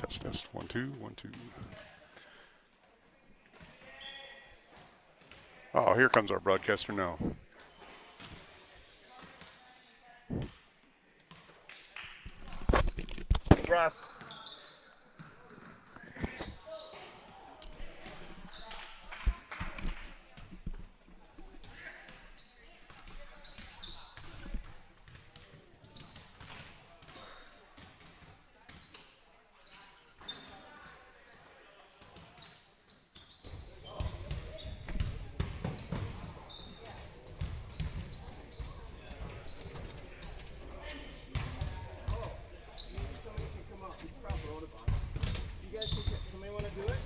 Test. 1, 2, 1, 2. Oh, here comes our broadcaster now. Ross. You guys think that somebody want to do it?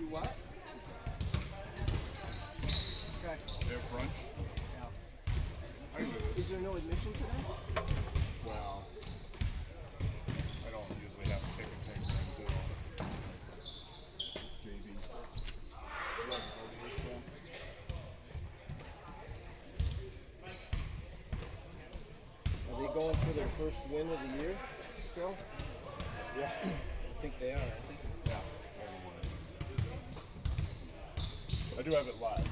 You what? Okay. They have brunch? Yeah. I can do this. Is there no admission today? Well, I don't usually have to take a thing until JV. Are they going for their first win of the year still? Yeah. I think they are. Yeah. I do have it live.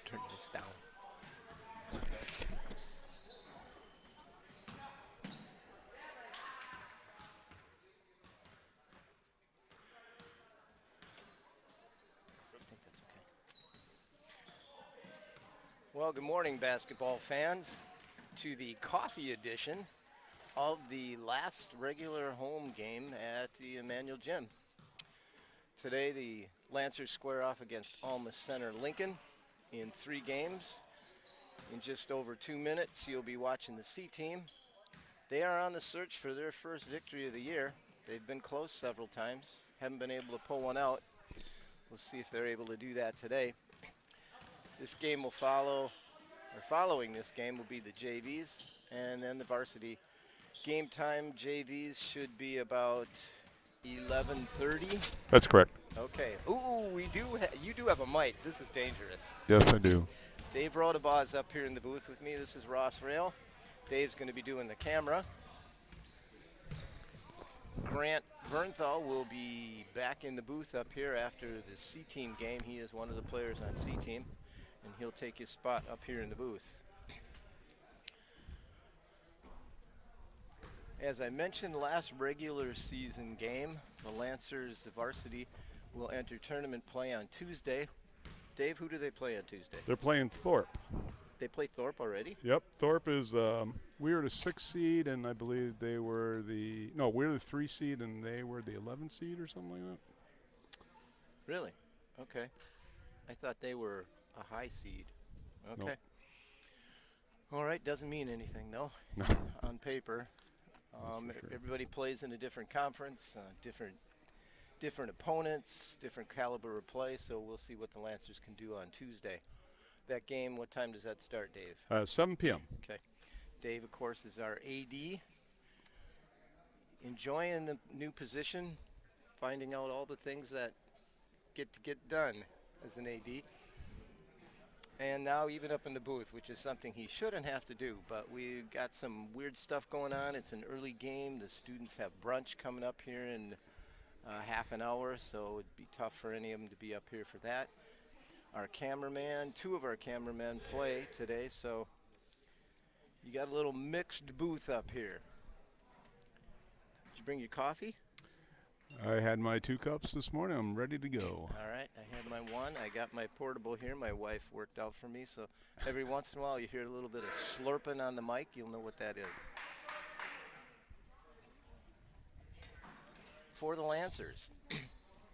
Turn this down. Well, good morning, basketball fans, to the coffee edition of the last regular home game at the Emmanuel Gym. Today, the Lancers square off against Alma Center Lincoln in 3 games. In just over 2 minutes, you'll be watching the C team. They are on the search for their first victory of the year. They've been close several times, haven't been able to pull one out. We'll see if they're able to do that today. This game will follow, or following this game will be the JVs and then the varsity. Game time, JVs should be about 11:30. That's correct. Okay. Ooh, you do have a mic. This is dangerous. Yes, I do. Dave Rodabaugh is up here in the booth with me. This is Ross Rail. Dave's going to be doing the camera. Grant Vernthal will be back in the booth up here after the C-Team game. He is one of the players on C-Team, and he'll take his spot up here in the booth. As I mentioned, last regular season game, the Lancers, the varsity, will enter tournament play on Tuesday. Dave, who do they play on Tuesday? They're playing Thorpe. They play Thorpe already? Yep, Thorpe is, we were the 6th seed, and I believe they were we're the 3 seed, and they were the 11th seed or something like that. Really? Okay. I thought they were a high seed. Okay. Nope. All right, doesn't mean anything, though, No. on paper. for sure. Everybody plays in a different conference, different opponents, different caliber of play, so we'll see what the Lancers can do on Tuesday. That game, what time does that start, Dave? 7 p.m. Okay. Dave, of course, is our AD. Enjoying the new position, finding out all the things that get done as an AD. And now even up in the booth, which is something he shouldn't have to do, but we've got some weird stuff going on. It's an early game. The students have brunch coming up here in half an hour, so it'd be tough for any of them to be up here for that. Our cameraman, 2 of our cameramen play today, so you got a little mixed booth up here. Did you bring your coffee? I had my 2 cups this morning. I'm ready to go. All right, I had my 1. I got my portable here. My wife worked out for me, so every once in a while you hear a little bit of slurping on the mic. You'll know what that is. For the Lancers,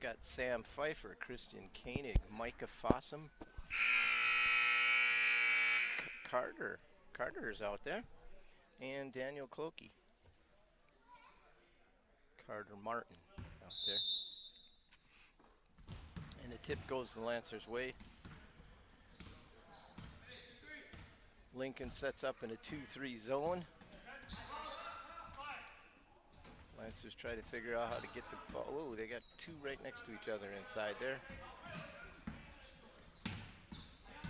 got Sam Pfeiffer, Christian Koenig, Micah Fossum, Carter's out there, and Daniel Clokey. Carter Martin out there. And the tip goes the Lancers' way. Lincoln sets up in a 2-3 zone. Lancers try to figure out how to get the ball. Whoa, they got 2 right next to each other inside there.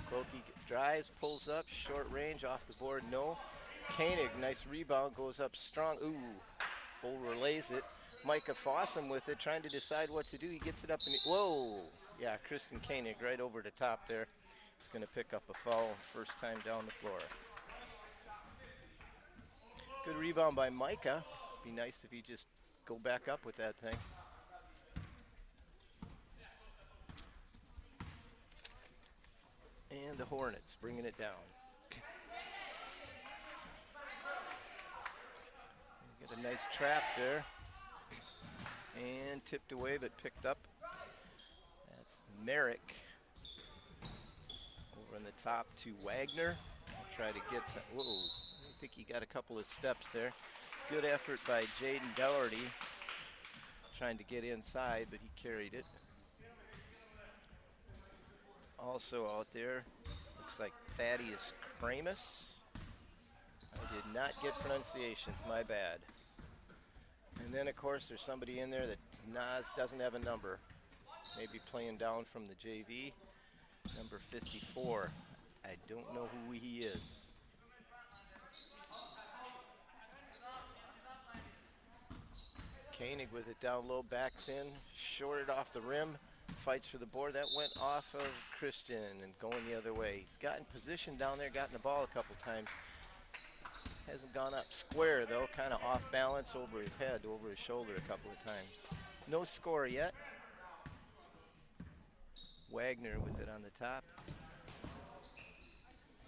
Clokey drives, pulls up, short range, off the board, no. Koenig, nice rebound, goes up strong. Ooh, overlays it. Micah Fossum with it, trying to decide what to do. He gets it up and whoa! Yeah, Christian Koenig right over the top there. He's going to pick up a foul first time down the floor. Good rebound by Micah. Be nice if he just go back up with that thing. And the Hornets bringing it down. Get a nice trap there. And tipped away but picked up. That's Merrick. Over on the top to Wagner. Try to get some, whoa, I think he got a couple of steps there. Good effort by Jaden Dougherty. Trying to get inside, but he carried it. Also out there, looks like Thaddeus Kramus. I did not get pronunciations, my bad. And then, of course, there's somebody in there that doesn't have a number. Maybe playing down from the JV. Number 54. I don't know who he is. Koenig with it down low, backs in, shorted off the rim, fights for the board. That went off of Christian and going the other way. He's gotten position down there, gotten the ball a couple times. Hasn't gone up square though, kind of off balance over his head, over his shoulder a couple of times. No score yet. Wagner with it on the top.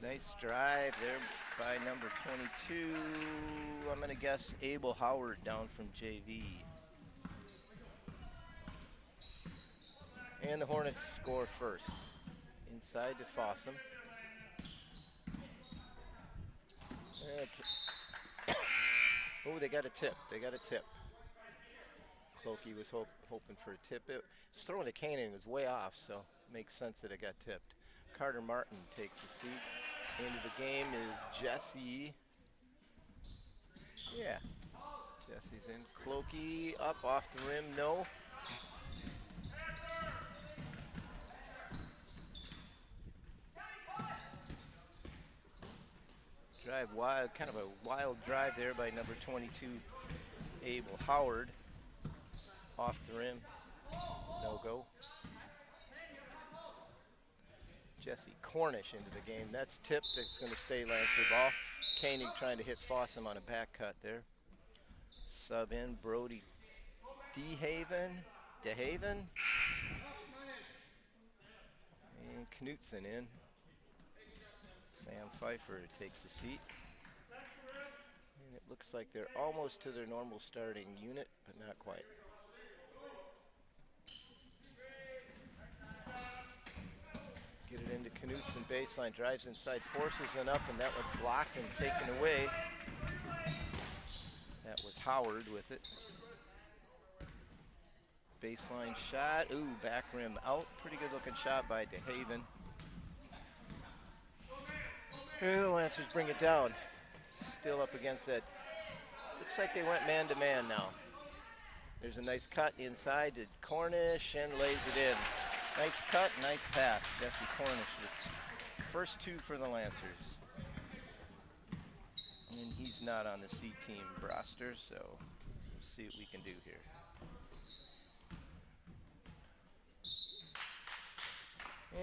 Nice drive there by number 22. I'm going to guess Abel Howard down from JV. And the Hornets score first. Inside to Fossum. Okay. Oh, they got a tip. They got a tip. Clokey was hoping for a tip. It's throwing to Koenig. It was way off, so it makes sense that it got tipped. Carter Martin takes a seat. Into the game is Jesse. Yeah. Jesse's in. Clokey up off the rim. No. Drive wild, kind of a wild drive there by number 22, Abel Howard. Off the rim. No go. Jesse Cornish into the game. That's tipped. It's going to stay Lancer ball. Koenig trying to hit Fossum on a back cut there. Sub in Brody DeHaven. And Knutson in. Sam Pfeiffer takes a seat. And it looks like they're almost to their normal starting unit, but not quite. Get it into Knutson, baseline, drives inside, forces one up, and that one's blocked and taken away. That was Howard with it. Baseline shot, ooh, back rim out. Pretty good looking shot by DeHaven. And the Lancers bring it down. Still up against that. Looks like they went man to man now. There's a nice cut inside to Cornish and lays it in. Nice cut, nice pass. Jesse Cornish with first two for the Lancers. And he's not on the C team roster, so we'll see what we can do here.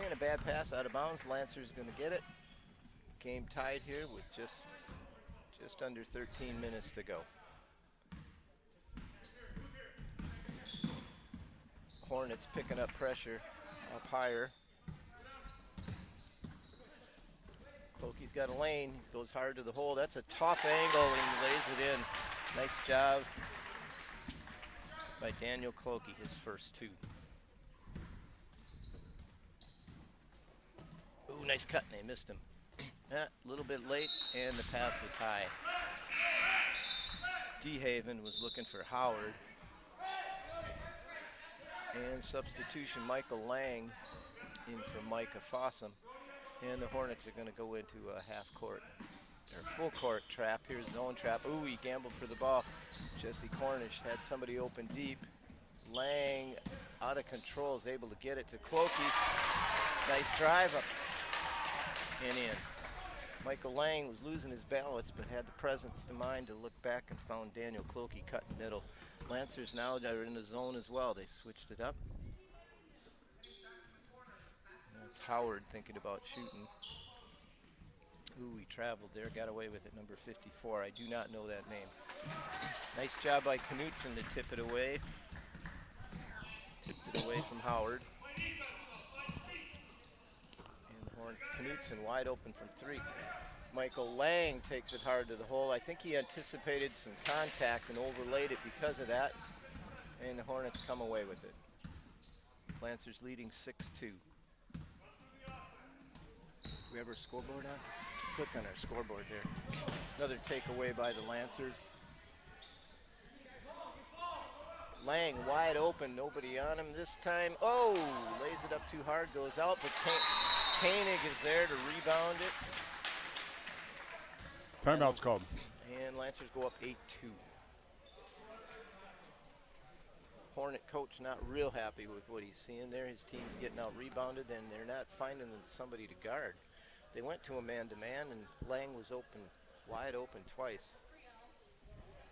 And a bad pass out of bounds. Lancers going to get it. Game tied here with just under 13 minutes to go. Hornets picking up pressure up higher. Clokey's got a lane. He goes hard to the hole. That's a tough angle and he lays it in. Nice job by Daniel Clokey, his first two. Ooh, nice cut, and they missed him. A little bit late, and the pass was high. DeHaven was looking for Howard. And substitution, Michael Lang in for Micah Fossum. And the Hornets are going to go into a half court, or full court trap. Here's zone trap. Ooh, he gambled for the ball. Jesse Cornish had somebody open deep. Lang, out of control, is able to get it to Clokey. Nice drive up and in. Michael Lang was losing his balance, but had the presence to mind to look back and found Daniel Clokey cut in middle. Lancers now are in the zone as well. They switched it up. That's Howard thinking about shooting. Ooh, he traveled there, got away with it, number 54. I do not know that name. Nice job by Knutson to tip it away. Tipped it away from Howard. And the Hornets, Knutson wide open from three. Michael Lang takes it hard to the hole. I think he anticipated some contact and overlaid it because of that. And the Hornets come away with it. Lancers leading 6-2. We have our scoreboard on? Click on our scoreboard there. Another takeaway by the Lancers. Lang wide open, nobody on him this time. Oh, lays it up too hard, goes out, but Koenig is there to rebound it. Timeout's called. And Lancers go up 8-2. Hornet coach not real happy with what he's seeing there. His team's getting out rebounded, and they're not finding somebody to guard. They went to a man-to-man, and Lang was open, wide open twice.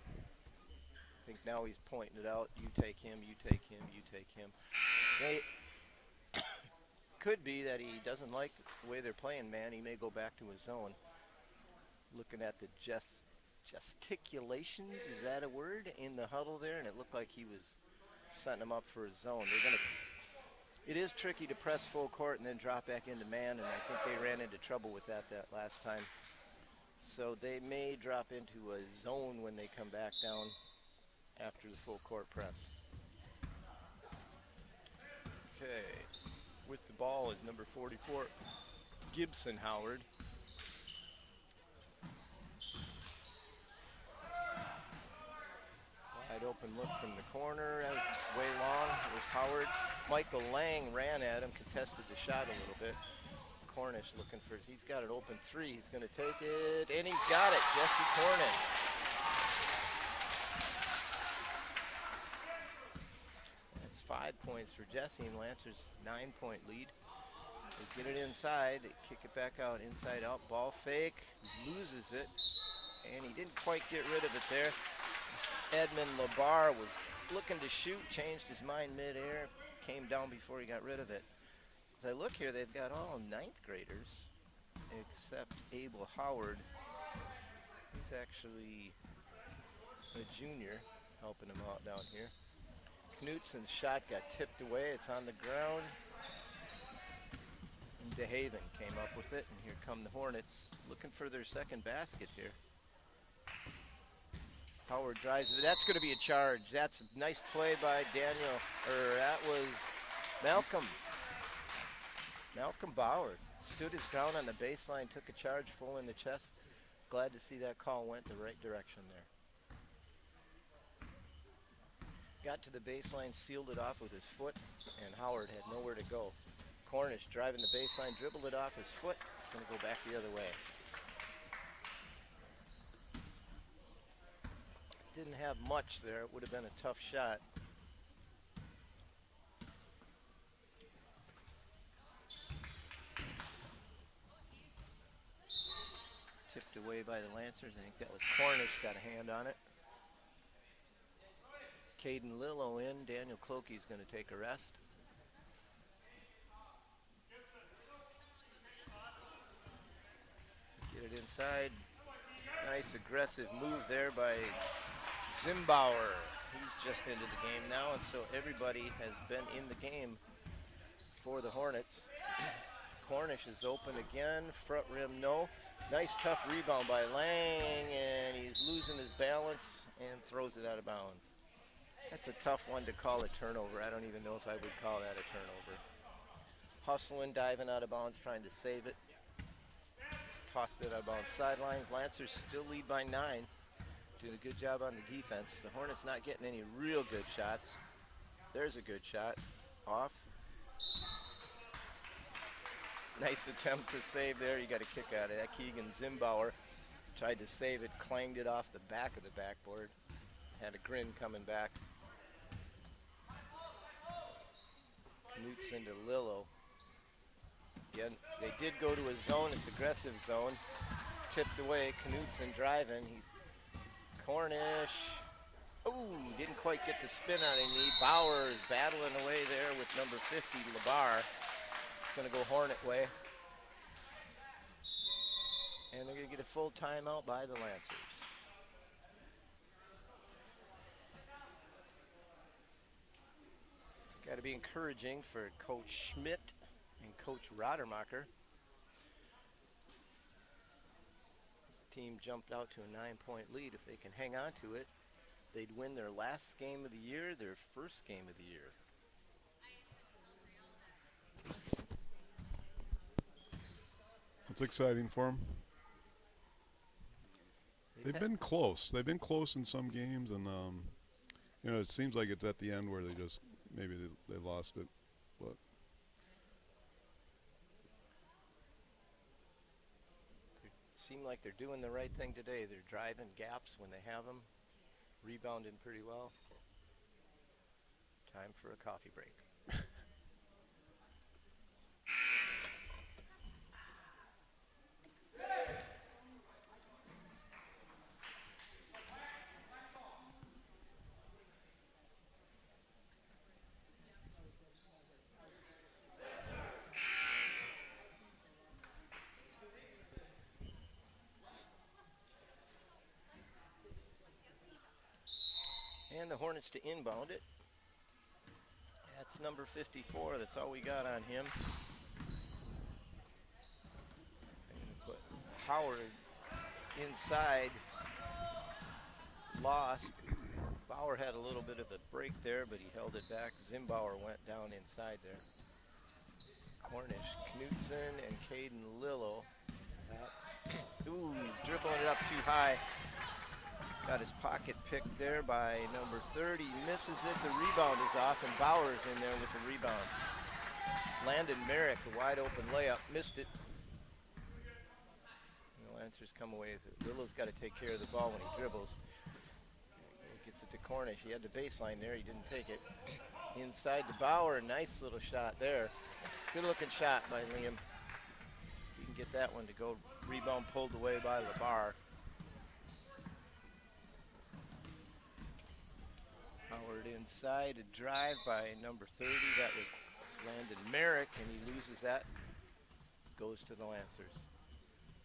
I think now he's pointing it out. You take him, you take him, you take him. They could be that he doesn't like the way they're playing man. He may go back to his zone. Looking at the gesticulations, is that a word, in the huddle there, and it looked like he was setting him up for his zone. It is tricky to press full court and then drop back into man, and I think they ran into trouble with that last time. So they may drop into a zone when they come back down after the full court press. Okay, with the ball is number 44, Gibson Howard. Wide open look from the corner, that was way long, it was Howard. Michael Lang ran at him, contested the shot a little bit. Cornish looking for, he's got an open three, he's gonna take it, and he's got it, Jesse Cornish. That's 5 points for Jesse, and Lancers 9-point lead. They get it inside, they kick it back out, inside out, ball fake, loses it, and he didn't quite get rid of it there. Edmund Labar was looking to shoot, changed his mind midair, came down before he got rid of it. As I look here, they've got all ninth graders except Abel Howard. He's actually a junior, helping him out down here. Knutsen's shot got tipped away. It's on the ground. And DeHaven came up with it, and here come the Hornets looking for their second basket here. Howard drives it. That's going to be a charge. That's a nice play by Daniel, or that was Malcolm. Malcolm Bauer stood his ground on the baseline, took a charge full in the chest. Glad to see that call went the right direction there. Got to the baseline, sealed it off with his foot, and Howard had nowhere to go. Cornish driving the baseline, dribbled it off his foot. It's going to go back the other way. Didn't have much there. It would have been a tough shot. Tipped away by the Lancers. I think that was Cornish got a hand on it. Caden Lillo in. Daniel Clokey's going to take a rest. Get it inside. Nice aggressive move there by Zimbauer. He's just into the game now, and so everybody has been in the game for the Hornets. Cornish is open again. Front rim, no. Nice tough rebound by Lang, and he's losing his balance and throws it out of bounds. That's a tough one to call a turnover. I don't even know if I would call that a turnover. Hustling, diving out of bounds, trying to save it. Tossed it out of bounds sidelines. Lancers still lead by 9. Doing a good job on the defense. The Hornets not getting any real good shots. There's a good shot. Off. Nice attempt to save there. You got a kick out of that. Keegan Zimbauer tried to save it, clanged it off the back of the backboard. Had a grin coming back. Knutson to Lillo. Again, they did go to a zone. It's aggressive zone. Tipped away. Knutson driving. Cornish. Ooh, didn't quite get the spin on a knee. Bauer is battling away there with number 50, Labar. It's going to go Hornet way. And they're going to get a full timeout by the Lancers. Got to be encouraging for Coach Schmidt and Coach Rodermacher. This team jumped out to a 9-point lead. If they can hang on to it, they'd win their last game of the year, their first game of the year. It's exciting for them. They've been close. They've been close in some games, and you know, it seems like it's at the end where they just maybe they lost it, but. Seem like they're doing the right thing today. They're driving gaps when they have them, rebounding pretty well. Time for a coffee break. And the Hornets to inbound it. That's number 54. That's all we got on him. And put Howard inside. Lost. Bauer had a little bit of a break there, but he held it back. Zimbauer went down inside there. Cornish, Knutson, and Caden Lillo. Ooh, he's dribbling it up too high. Got his pocket picked there by number 30. Misses it. The rebound is off, and Bauer's in there with the rebound. Landon Merrick, a wide open layup, missed it. And the Lancers come away with it. Lillo's got to take care of the ball when he dribbles. He gets it to Cornish. He had the baseline there. He didn't take it. Inside to Bauer. Nice little shot there. Good looking shot by Liam. If you can get that one to go. Rebound pulled away by Labar. Howard inside, a drive by number 30. That was landed Merrick, and he loses that. Goes to the Lancers.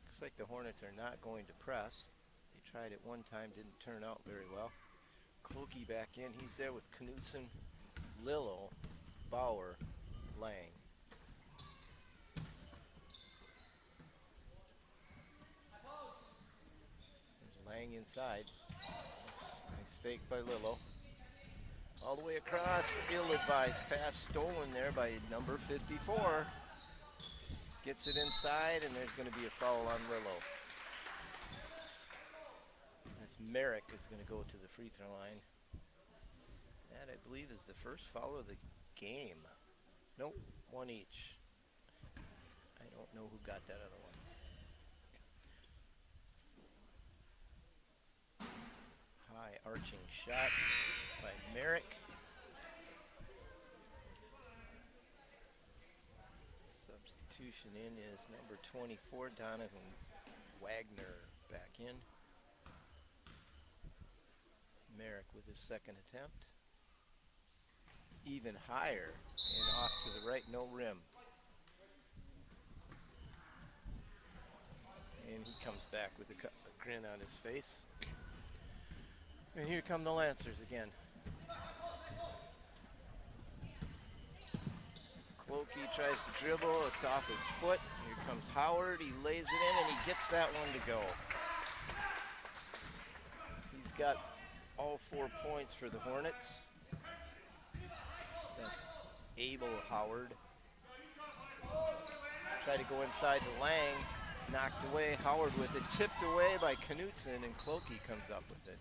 Looks like the Hornets are not going to press. They tried it one time, didn't turn out very well. Clokey back in. He's there with Knutson, Lillo, Bauer, Lang. There's Lang inside. Nice fake by Lillo. All the way across, ill-advised pass stolen there by number 54. Gets it inside, and there's going to be a foul on Lillo. That's Merrick is going to go to the free throw line. That, I believe, is the first foul of the game. Nope, one each. I don't know who got that other one. High arching shot by Merrick. Substitution in is number 24, Donovan Wagner back in. Merrick with his second attempt. Even higher and off to the right, no rim. And he comes back with a grin on his face. And here come the Lancers again. Clokey tries to dribble, it's off his foot. Here comes Howard, he lays it in and he gets that one to go. He's got all 4 points for the Hornets. That's Abel Howard. Tried to go inside to Lang, knocked away. Howard with it, tipped away by Knutson, and Clokey comes up with it.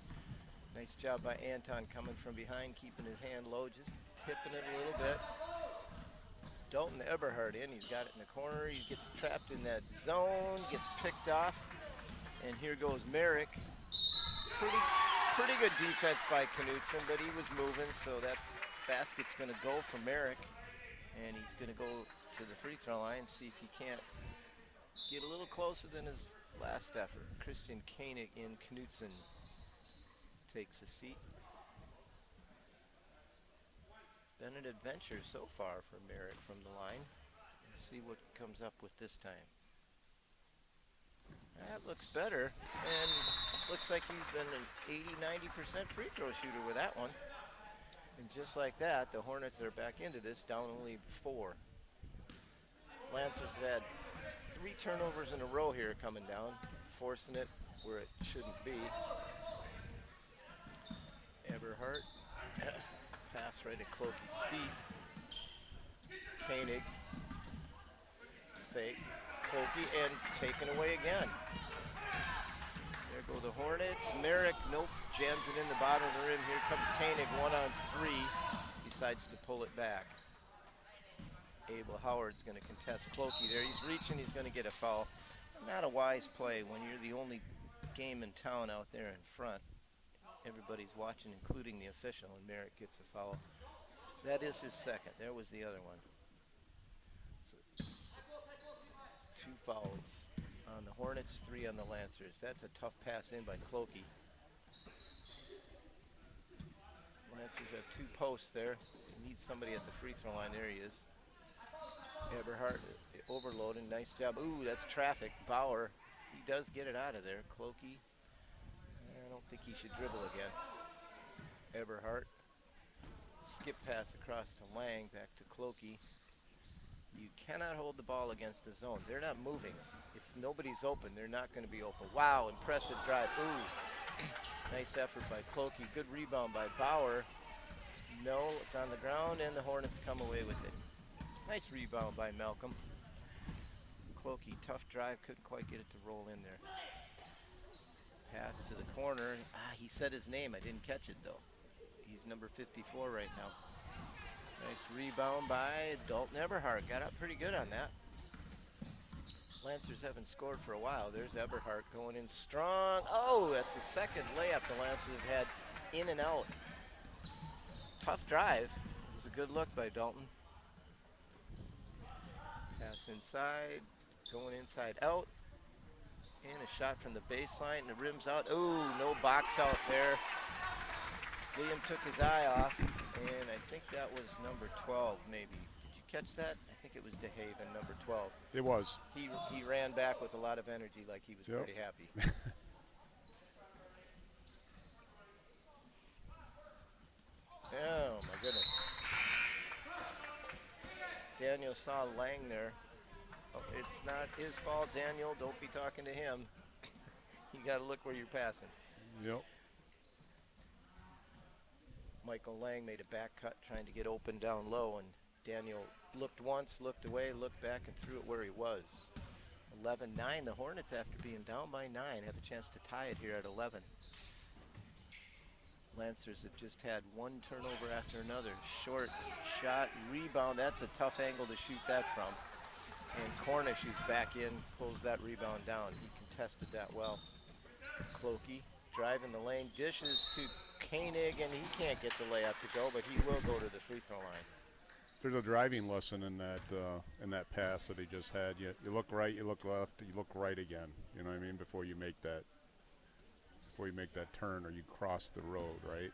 Nice job by Anton coming from behind, keeping his hand low, just tipping it a little bit. Dalton Eberhard in, he's got it in the corner, he gets trapped in that zone, gets picked off, and here goes Merrick. Pretty good defense by Knutson, but he was moving, so that basket's going to go for Merrick, and he's going to go to the free throw line, see if he can't get a little closer than his last effort. Christian Koenig in, Knutson takes a seat. Been an adventure so far for Merrick from the line. Let's see what comes up with this time. That looks better, and looks like he's been an 80-90% free throw shooter with that one. And just like that, the Hornets are back into this, down only 4. Lancers have had 3 turnovers in a row here coming down, forcing it where it shouldn't be. Eberhardt, pass right at Clokey's feet. Koenig, fake, Clokey, and taken away again. There go the Hornets. Merrick, nope, jams it in the bottom of the rim. Here comes Koenig, 1-on-3. Decides to pull it back. Abel Howard's going to contest Clokey there. He's reaching, he's going to get a foul. Not a wise play when you're the only game in town out there in front. Everybody's watching, including the official, and Merrick gets a foul. That is his second. There was the other one. So 2 fouls on the Hornets, 3 on the Lancers. That's a tough pass in by Clokey. Lancers have 2 posts there. They need somebody at the free throw line. There he is. Eberhardt overloading. Nice job. Ooh, that's traffic. Bauer, he does get it out of there. Clokey, I don't think he should dribble again. Eberhardt, skip pass across to Lang, back to Clokey. You cannot hold the ball against the zone. They're not moving. If nobody's open, they're not going to be open. Wow, impressive drive. Ooh, nice effort by Clokey. Good rebound by Bauer. No, it's on the ground, and the Hornets come away with it. Nice rebound by Malcolm. Clokey, tough drive, couldn't quite get it to roll in there. Pass to the corner. He said his name. I didn't catch it, though. He's number 54 right now. Nice rebound by Dalton Eberhard. Got up pretty good on that. Lancers haven't scored for a while. There's Eberhard going in strong. Oh, that's the second layup the Lancers have had in and out. Tough drive. It was a good look by Dalton. Pass inside, going inside out. And a shot from the baseline, and the rim's out. Ooh, no box out there. Liam took his eye off, and I think that was number 12, maybe. Did you catch that? I think it was DeHaven, number 12. It was. He ran back with a lot of energy, like he was Yep. pretty happy. Oh my goodness. Daniel saw Lang there. Oh, it's not his fault, Daniel. Don't be talking to him. You got to look where you're passing. Yep. Michael Lang made a back cut trying to get open down low, and Daniel looked once, looked away, looked back, and threw it where he was. 11-9. The Hornets, after being down by 9, have a chance to tie it here at 11. Lancers have just had one turnover after another. Short shot, rebound. That's a tough angle to shoot that from. And Cornish, who's back in, pulls that rebound down. He contested that well. Clokey driving the lane, dishes to Koenig, and he can't get the layup to go, but he will go to the free throw line. There's a driving lesson in that pass that he just had. You look right, you look left, you look right again. You know what I mean? Before you make that turn or you cross the road, right?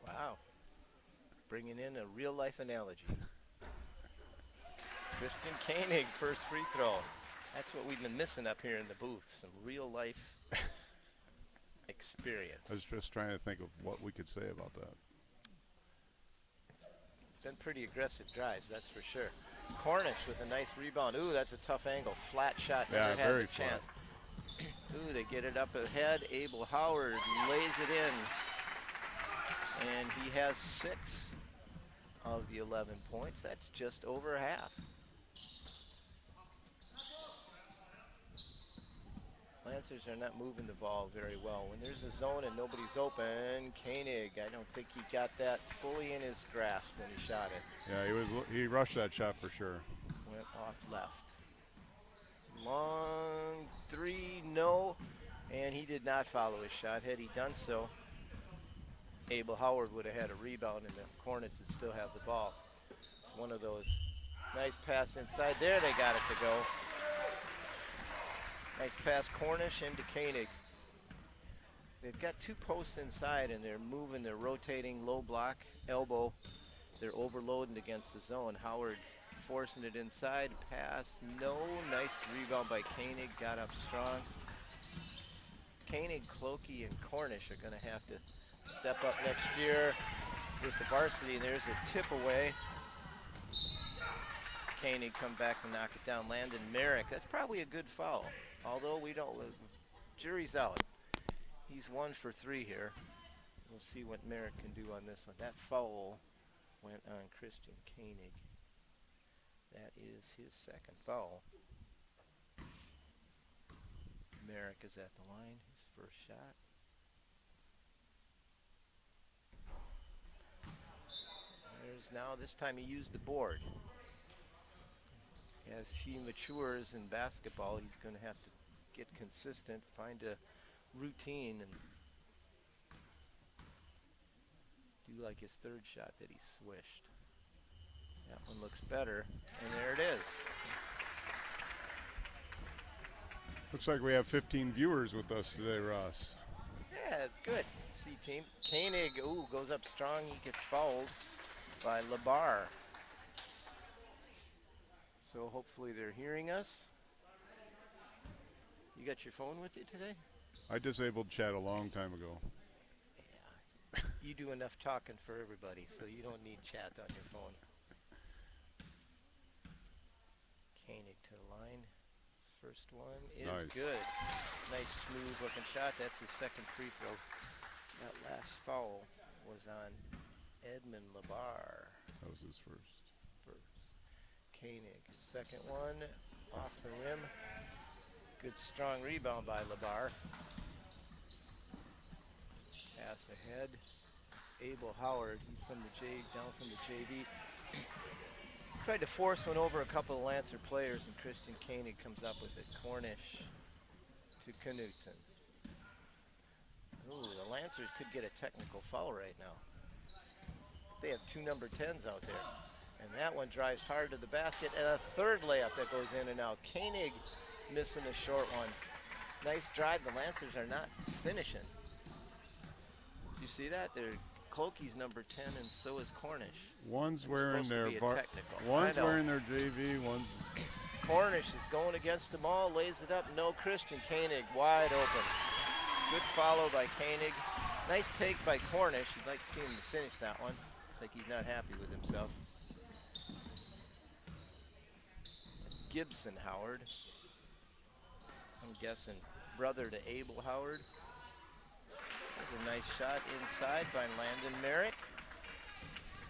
Wow. Bringing in a real life analogy. Christian Koenig, first free throw. That's what we've been missing up here in the booth, some real life experience. I was just trying to think of what we could say about that. Been pretty aggressive drives, that's for sure. Cornish with a nice rebound. Ooh, that's a tough angle. Flat shot. Yeah, Never had very the flat. chance. Ooh, they get it up ahead. Abel Howard lays it in. And he has 6 of the 11 points. That's just over half. Lancers are not moving the ball very well. When there's a zone and nobody's open, Koenig, I don't think he got that fully in his grasp when he shot it. Yeah, he rushed that shot for sure. Went off left. Long 3, no. And he did not follow his shot. Had he done so, Abel Howard would have had a rebound, and the Hornets would still have the ball. It's one of those. Nice pass inside there. They got it to go. Nice pass, Cornish into Koenig. They've got 2 posts inside, and they're moving. They're rotating, low block, elbow. They're overloading against the zone. Howard forcing it inside. Pass, no. Nice rebound by Koenig. Got up strong. Koenig, Clokey, and Cornish are going to have to step up next year with the varsity. There's a tip away. Koenig come back to knock it down. Landon Merrick. That's probably a good foul. Although we don't, jury's out. He's 1 for 3 here. We'll see what Merrick can do on this one. That foul went on Christian Koenig. That is his 2nd foul. Merrick is at the line, his first shot. There's now, this time he used the board. As he matures in basketball, he's going to have to get consistent, find a routine, and do like his 3rd shot that he swished. That one looks better, and there it is. Looks like we have 15 viewers with us today, Ross. Yeah, it's good. C-team. Koenig, ooh, goes up strong. He gets fouled by Labar. So hopefully they're hearing us. You got your phone with you today? I disabled chat a long time ago. Yeah. You do enough talking for everybody, so you don't need chat on your phone. Koenig to the line. His first one is Nice. good. Nice smooth looking shot. That's his 2nd free throw. That last foul was on Edmund Labar. That was his first. Koenig, 2nd one off the rim. Good strong rebound by Labar. Pass ahead. It's Abel Howard. He's from the down from the JV. Tried to force one over a couple of Lancer players, and Christian Koenig comes up with it. Cornish to Knutson. Ooh, the Lancers could get a technical foul right now. They have 2 number 10s out there. And that one drives hard to the basket, and a 3rd layup that goes in and out. Koenig missing a short one. Nice drive. The Lancers are not finishing. You see that? Clokey's number 10, and so is Cornish. One's It's wearing supposed to their be a technical. one's I know. wearing their JV. One's Cornish is going against them all, lays it up. No, Christian Koenig wide open. Good follow by Koenig. Nice take by Cornish. You'd like to see him to finish that one. Looks like he's not happy with himself. It's Gibson Howard. I'm guessing brother to Abel Howard. There's a nice shot inside by Landon Merrick.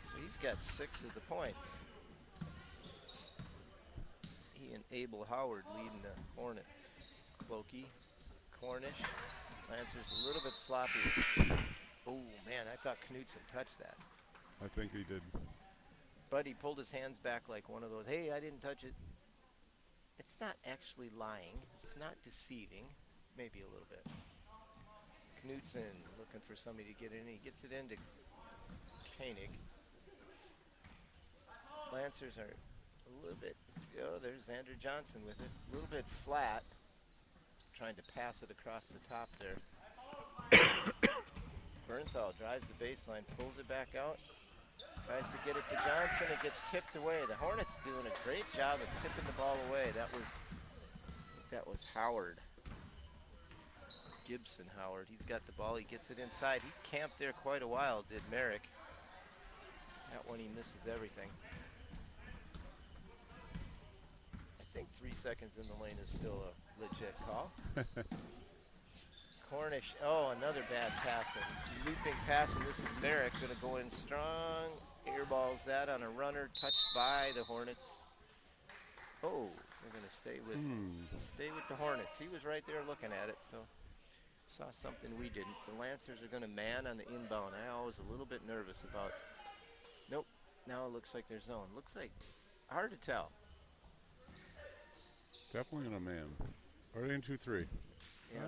So he's got 6 of the points. He and Abel Howard leading the Hornets. Clokey, Cornish, Lancers a little bit sloppy. Oh man, I thought Knutson touched that. I think he did. But he pulled his hands back like one of those, hey, I didn't touch it. It's not actually lying. It's not deceiving. Maybe a little bit. Knutson looking for somebody to get in. He gets it into Koenig. Lancers are a little bit, oh, there's Xander Johnson with it. A little bit flat. Trying to pass it across the top there. Bernthal drives the baseline, pulls it back out. Tries to get it to Johnson. It gets tipped away. The Hornets doing a great job of tipping the ball away. That was Howard. Gibson Howard. He's got the ball. He gets it inside. He camped there quite a while, did Merrick. That one he misses everything. I think 3 seconds in the lane is still a legit call. Cornish, oh, another bad pass. A looping pass, and this is Merrick going to go in strong. Airballs that on a runner, touched by the Hornets. Oh, they're going to stay with the Hornets. He was right there looking at it, so saw something we didn't. The Lancers are going to man on the inbound. I was a little bit nervous about. Nope. Now it looks like they're zone. Looks like hard to tell. Definitely in a man. Are they in 2-3? Yeah,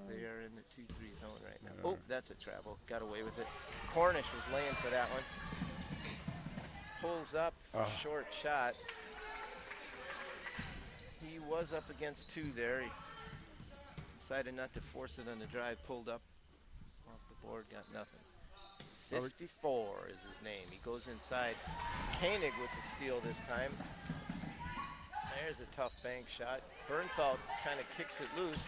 they are in the 2-3 zone right now. Yeah. Oh, that's a travel. Got away with it. Cornish was laying for that one. Pulls up, short shot. He was up against 2 there. He decided not to force it on the drive. Pulled up off the board, got nothing. 54 is his name. He goes inside. Koenig with the steal this time. There's a tough bank shot. Bernthal kind of kicks it loose,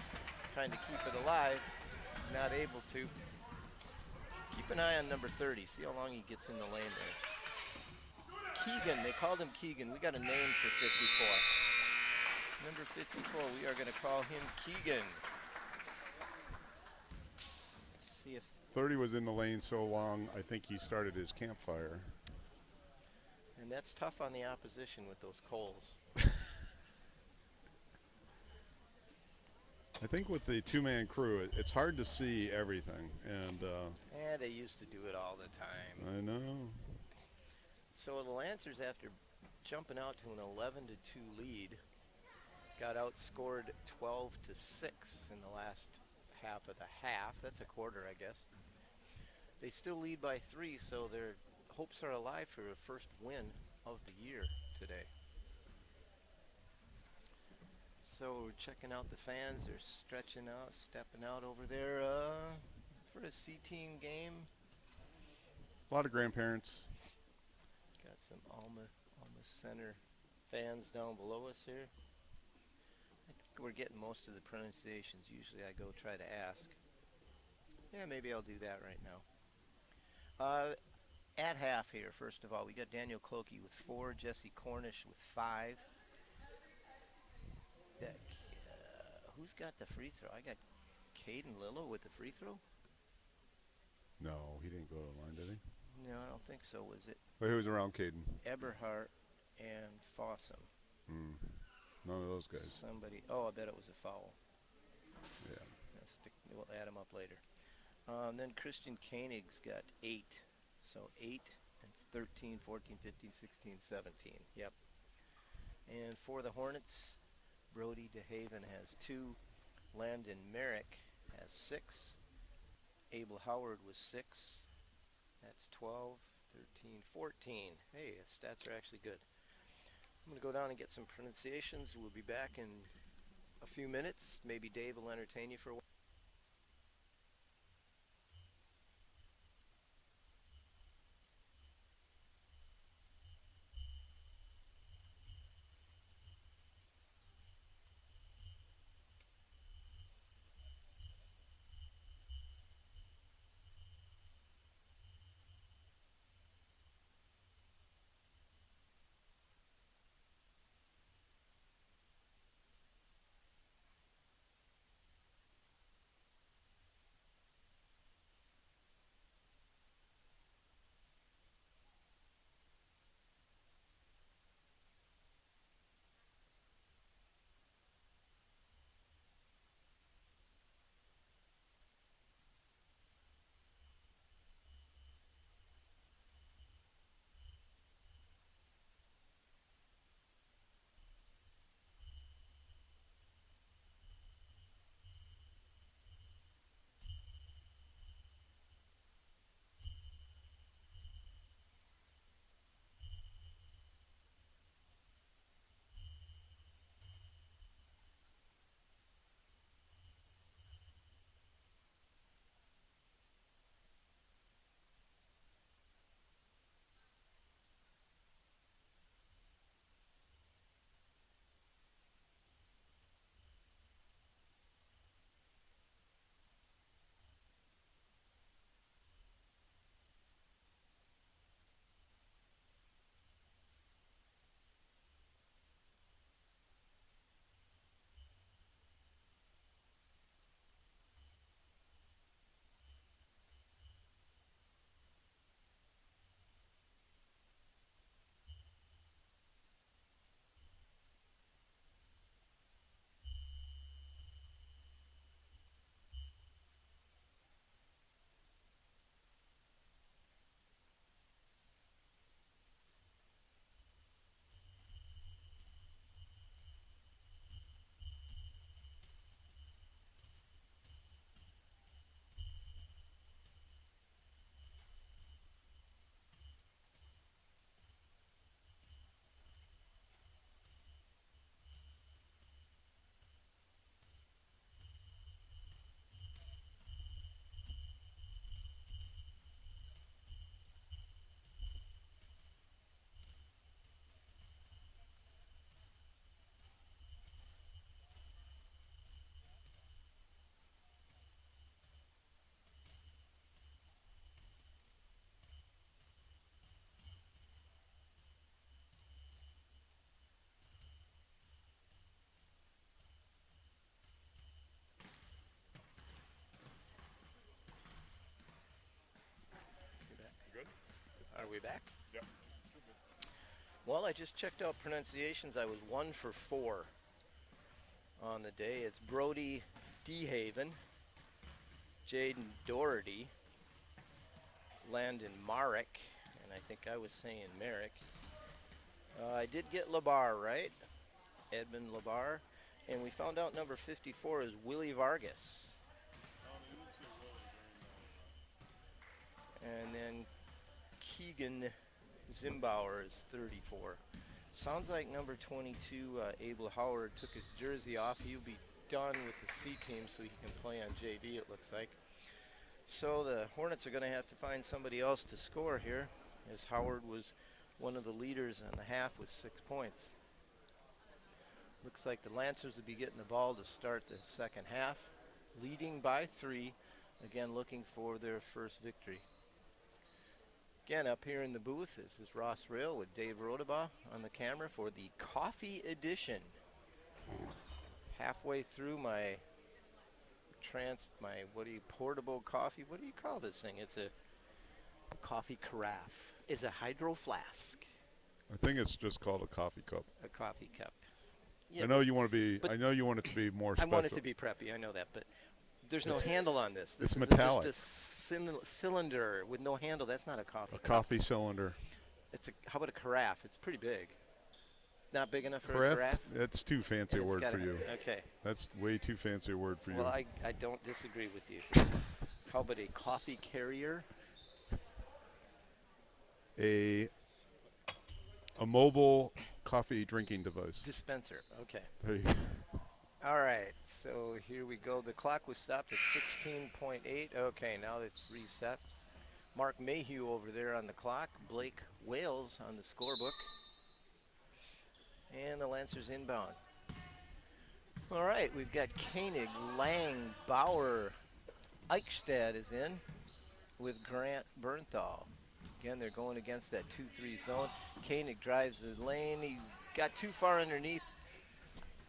trying to keep it alive. Not able to. Keep an eye on number 30. See how long he gets in the lane there. Keegan, they called him Keegan. We got a name for 54. Number 54, we are going to call him Keegan. Let's see if 30 was in the lane so long, I think he started his campfire. And that's tough on the opposition with those coals. I think with the 2-man crew, it's hard to see everything, and Yeah, they used to do it all the time. I know. So the Lancers, after jumping out to an 11-2 lead, got outscored 12-6 in the last half of the half. That's a quarter, I guess. They still lead by 3, so their hopes are alive for a first win of the year today. So we're checking out the fans. They're stretching out, stepping out over there for a C-team game. A lot of grandparents. Got some Alma Center fans down below us here. I think we're getting most of the pronunciations. Usually I go try to ask. Yeah, maybe I'll do that right now. At half here, first of all, we got Daniel Clokey with 4, Jesse Cornish with 5. Who's got the free throw? I got Caden Lillo with the free throw. No, he didn't go to the line, did he? No, I don't think so. Was it But he was around Caden. Eberhardt and Fossum? None of those guys. Somebody. Oh, I bet it was a foul. Yeah. We'll add them up later. Then Christian Koenig's got 8. So 8 and 13, 14, 15, 16, 17. Yep. And for the Hornets, Brody DeHaven has 2. Landon Merrick has 6. Abel Howard was 6. That's 12, 13, 14. Hey, stats are actually good. I'm going to go down and get some pronunciations. We'll be back in a few minutes. Maybe Dave will entertain you for a while. back? Yep. Well, I just checked out pronunciations. I was 1 for 4 on the day. It's Brody DeHaven, Jaden Doherty, Landon Marek, and I think I was saying Merrick. I did get Labar right, Edmund Labar, and we found out number 54 is Willie Vargas. And then Keegan Zimbauer is 34. Sounds like number 22, Abel Howard, took his jersey off. He'll be done with the C team so he can play on JV, it looks like. So the Hornets are going to have to find somebody else to score here, as Howard was one of the leaders in the half with 6 points. Looks like the Lancers will be getting the ball to start the second half, leading by 3, again looking for their first victory. Again, up here in the booth, this is Ross Rail with Dave Rodabaugh on the camera for the coffee edition. Halfway through my portable coffee, what do you call this thing? It's a coffee carafe. It's a hydro flask. I think it's just called a coffee cup. A coffee cup. I know you want to be. I know you want it to be more I special. want it to be preppy, I know that, but there's no handle on this. This it's is metallic. just a cylinder with no handle. That's not a coffee cup. Coffee cylinder. How about a carafe? It's pretty big. Not big enough for a Carafe? carafe? That's too fancy a And it's word got for you. Okay. That's way too fancy a word for you. Well, I don't disagree with you. How about a coffee carrier? A mobile coffee drinking device. Dispenser. Okay. There you go. All right. So here we go. The clock was stopped at 16.8. Okay, now it's reset. Mark Mayhew over there on the clock. Blake Wales on the scorebook. And the Lancers inbound. All right, we've got Koenig, Lang, Bauer, Eichstad is in with Grant Bernthal. Again, they're going against that 2-3 zone. Koenig drives the lane. He got too far underneath.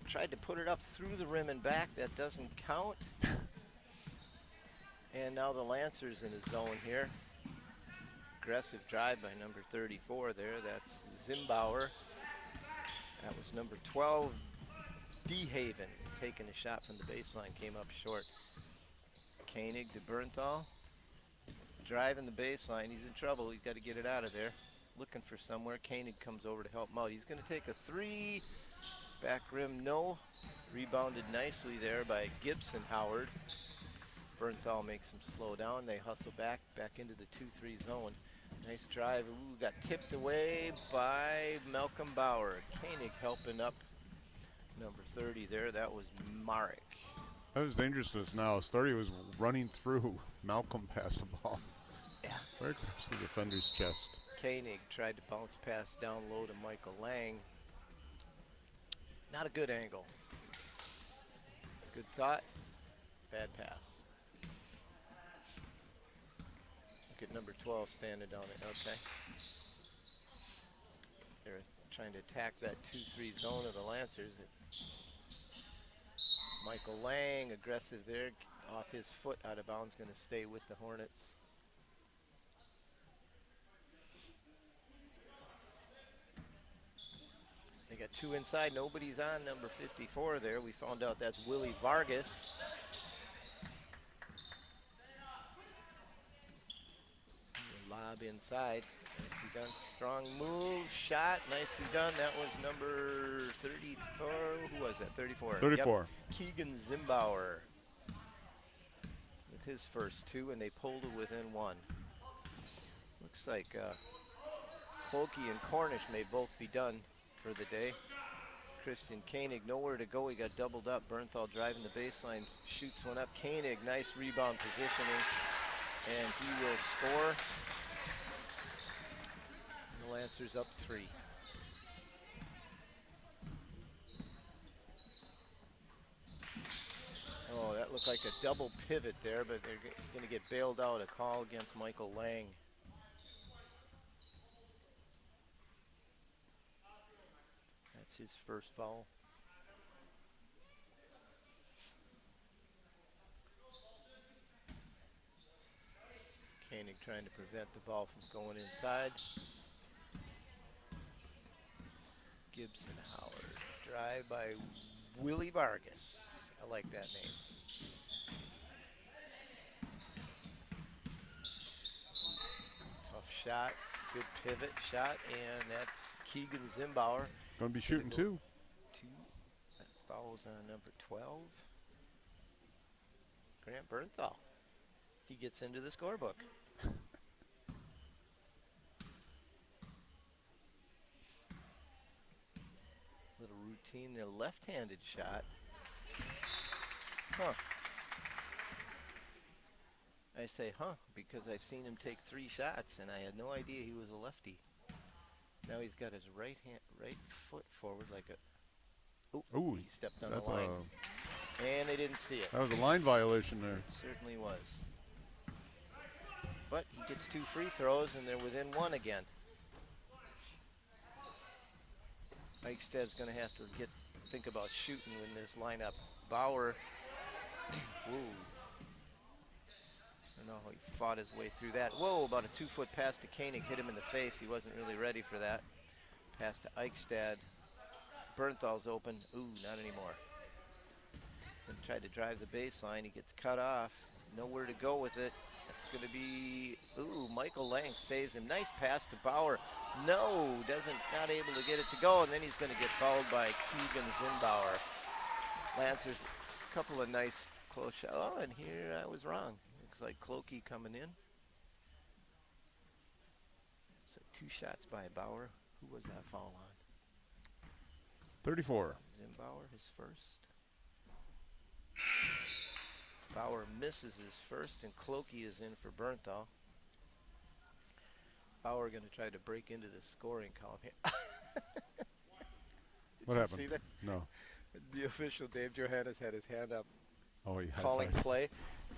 Tried to put it up through the rim and back. That doesn't count. And now the Lancers in a zone here. Aggressive drive by number 34 there. That's Zimbauer. That was number 12, DeHaven, taking a shot from the baseline, came up short. Koenig to Bernthal, driving the baseline. He's in trouble. He's got to get it out of there. Looking for somewhere. Koenig comes over to help him out. He's going to take a 3. Back rim, no. Rebounded nicely there by Gibson Howard. Bernthal makes him slow down. They hustle back into the 2-3 zone. Nice drive. Ooh, got tipped away by Malcolm Bauer. Koenig helping up number 30 there. That was Marek. That was dangerous to us now. 30 was running through. Malcolm passed the ball. Yeah. Right across the defender's chest. Koenig tried to bounce pass down low to Michael Lang. Not a good angle. Good thought. Bad pass. Look at number 12 standing down there. Okay. They're trying to attack that 2-3 zone of the Lancers. Michael Lang, aggressive there, off his foot, out of bounds, going to stay with the Hornets. They got 2 inside, nobody's on number 54 there. We found out that's Willie Vargas. Lob inside. Nicely done. Strong move. Shot. Nicely done. That was number 34. Who was that? 34. 34. Yep. Keegan Zimbauer with his first 2, and they pulled it within 1. Looks like Clokey and Cornish may both be done for the day. Christian Koenig nowhere to go. He got doubled up. Bernthal driving the baseline. Shoots one up. Koenig, nice rebound positioning. And he will score. The Lancers up 3. Oh, that looked like a double pivot there, but they're going to get bailed out. A call against Michael Lang. That's his first foul. Koenig trying to prevent the ball from going inside. Gibson Howard. Drive by Willie Vargas. I like that name. Tough shot. Good pivot shot. And that's Keegan Zimbauer. Going to be shooting two. That fouls on number 12. Grant Bernthal. He gets into the scorebook. Little routine there, left-handed shot. Huh. I say, huh, because I've seen him take 3 shots, and I had no idea he was a lefty. Now he's got his right foot forward like a. Ooh, he stepped on the that's line, and they didn't see it. that was a line violation there. It certainly was. But he gets 2 free throws, and they're within 1 again. Eichstad's going to have to think about shooting in this lineup. Bauer, whoa. I don't know how he fought his way through that. Whoa, about a 2-foot pass to Koenig, hit him in the face. He wasn't really ready for that. Pass to Eichstad. Bernthal's open. Ooh, not anymore. And tried to drive the baseline. He gets cut off. Nowhere to go with it. It's going to be, ooh, Michael Lang saves him. Nice pass to Bauer. No, not able to get it to go, and then he's going to get fouled by Keegan Zimbauer. Lancers, a couple of nice close shots. Oh, and here I was wrong. Looks like Clokey coming in. So 2 shots by Bauer. Who was that foul on? 34. Zimbauer, his first. Bauer misses his first, and Clokey is in for Bernthal. Bauer going to try to break into the scoring column here. What happened? See that? No. The official, Dave Johannes, had his hand up Oh, he calling play,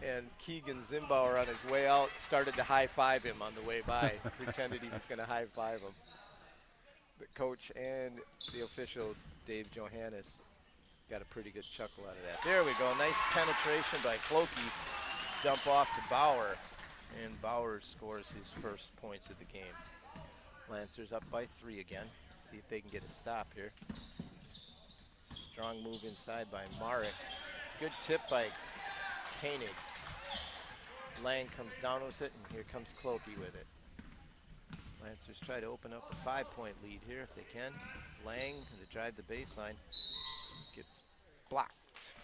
and Keegan Zimbauer on his way out started to high-five him on the way by, pretended he was going to high-five him. The coach and the official, Dave Johannes, got a pretty good chuckle out of that. There we go. Nice penetration by Clokey. Dump off to Bauer. And Bauer scores his first points of the game. Lancers up by 3 again. See if they can get a stop here. Strong move inside by Marek. Good tip by Koenig. Lang comes down with it, and here comes Clokey with it. Lancers try to open up a 5-point lead here if they can. Lang to drive the baseline. Gets blocked.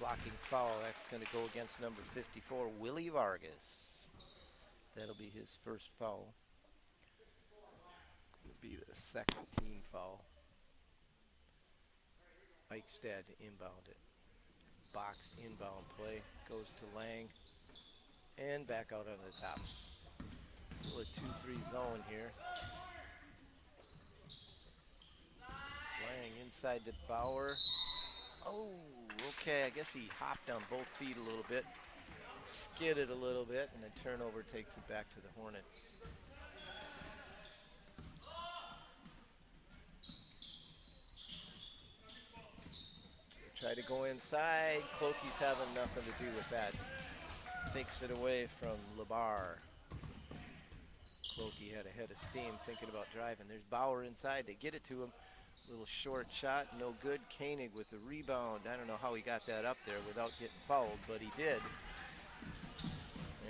Blocking foul. That's going to go against number 54, Willie Vargas. That'll be his first foul. It'll be the second team foul. Eichstad to inbound it. Box inbound play. Goes to Lang. And back out on the top. Still a 2-3 zone here. Lang inside to Bauer. Oh, okay, I guess he hopped on both feet a little bit, skidded a little bit, and a turnover takes it back to the Hornets. Try to go inside. Clokey's having nothing to do with that. Takes it away from Labar. Clokey had a head of steam thinking about driving. There's Bauer inside. They get it to him. Little short shot, no good. Koenig with the rebound. I don't know how he got that up there without getting fouled, but he did.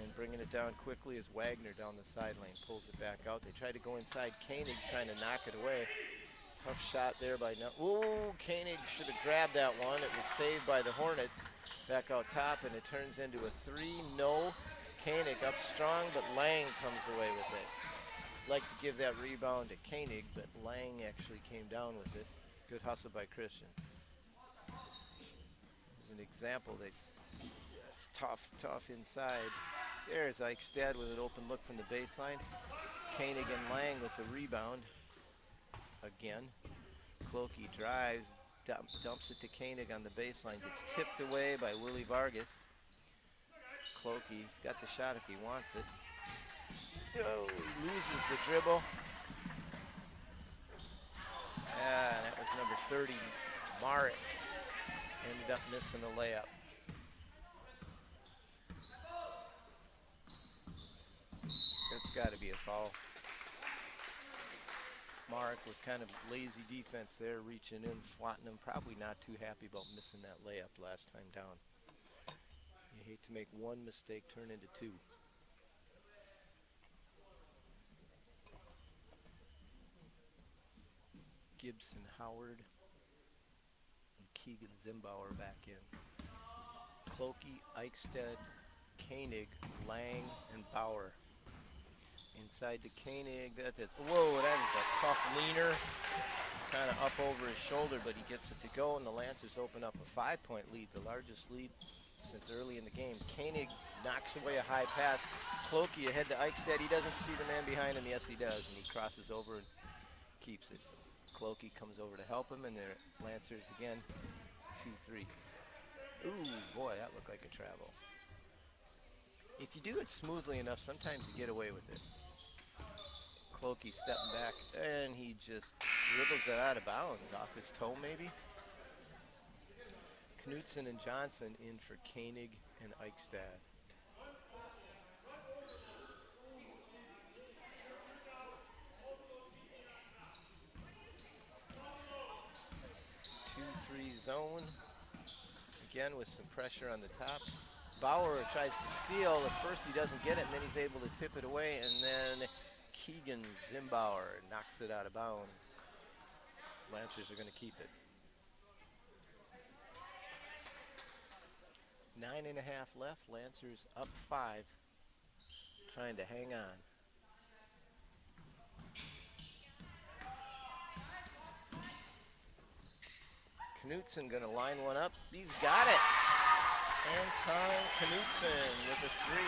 And bringing it down quickly is Wagner down the sideline. Pulls it back out. They try to go inside. Koenig trying to knock it away. Tough shot there by ooh, Koenig should have grabbed that one. It was saved by the Hornets. Back out top, and it turns into a 3. No. Koenig up strong, but Lang comes away with it. Like to give that rebound to Koenig, but Lang actually came down with it. Good hustle by Christian. As an example, it's tough inside. There's Eichstad with an open look from the baseline. Koenig and Lang with the rebound. Again, Clokey drives, dumps it to Koenig on the baseline. Gets tipped away by Willie Vargas. Clokey's got the shot if he wants it. Oh, he loses the dribble. That was number 30, Marek. Ended up missing the layup. That's got to be a foul. Mark with kind of lazy defense there, reaching in, swatting him. Probably not too happy about missing that layup last time down. You hate to make one mistake turn into two. Gibson, Howard, and Keegan Zimbauer back in. Clokey, Eichstead, Koenig, Lang, and Bauer. Inside to Koenig, that is, whoa, that is a tough leaner. Kind of up over his shoulder, but he gets it to go, and the Lancers open up a 5-point lead, the largest lead since early in the game. Koenig knocks away a high pass. Clokey ahead to Eichstead. He doesn't see the man behind him. Yes, he does, and he crosses over and keeps it. Clokey comes over to help him, and they're Lancers again, 2-3. Ooh, boy, that looked like a travel. If you do it smoothly enough, sometimes you get away with it. Clokey stepping back, and he just dribbles it out of bounds, off his toe maybe. Knutson and Johnson in for Koenig and Eichstad. Two-three zone. Again with some pressure on the top. Bauer tries to steal. At first he doesn't get it, and then he's able to tip it away, and then Keegan Zimbauer knocks it out of bounds. Lancers are going to keep it. 9.5 left. Lancers up 5. Trying to hang on. Knutson going to line one up. He's got it. Anton Knutson with a 3.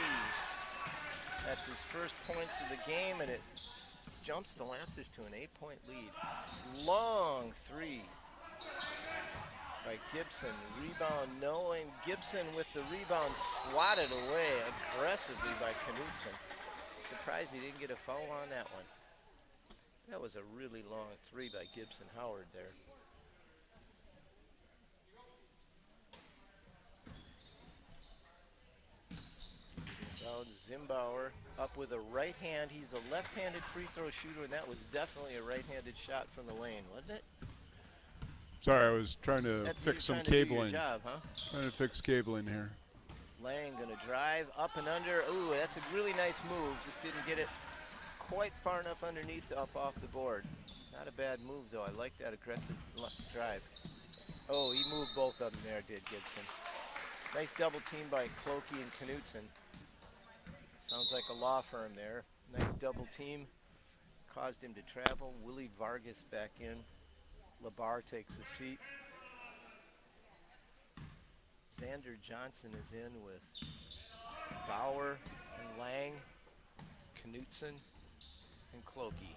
That's his first points of the game, and it jumps the Lancers to an 8-point lead. Long 3 by Gibson. Rebound, no, and Gibson with the rebound swatted away aggressively by Knutson. Surprised he didn't get a foul on that one. That was a really long 3 by Gibson Howard there. Zimbauer up with a right hand. He's a left-handed free throw shooter, and that was definitely a right-handed shot from the lane, wasn't it? Sorry, I was trying to fix some cabling. Job, huh? Trying to fix cabling here. Lang gonna drive up and under. Ooh, that's a really nice move. Just didn't get it quite far enough underneath up off the board. Not a bad move though. I like that aggressive drive. Oh, he moved both of them there, did Gibson. Nice double team by Clokey and Knutson. Sounds like a law firm there. Nice double team. Caused him to travel. Willie Vargas back in. LeBar takes a seat. Xander Johnson is in with Bauer and Lang, Knutson, and Clokey.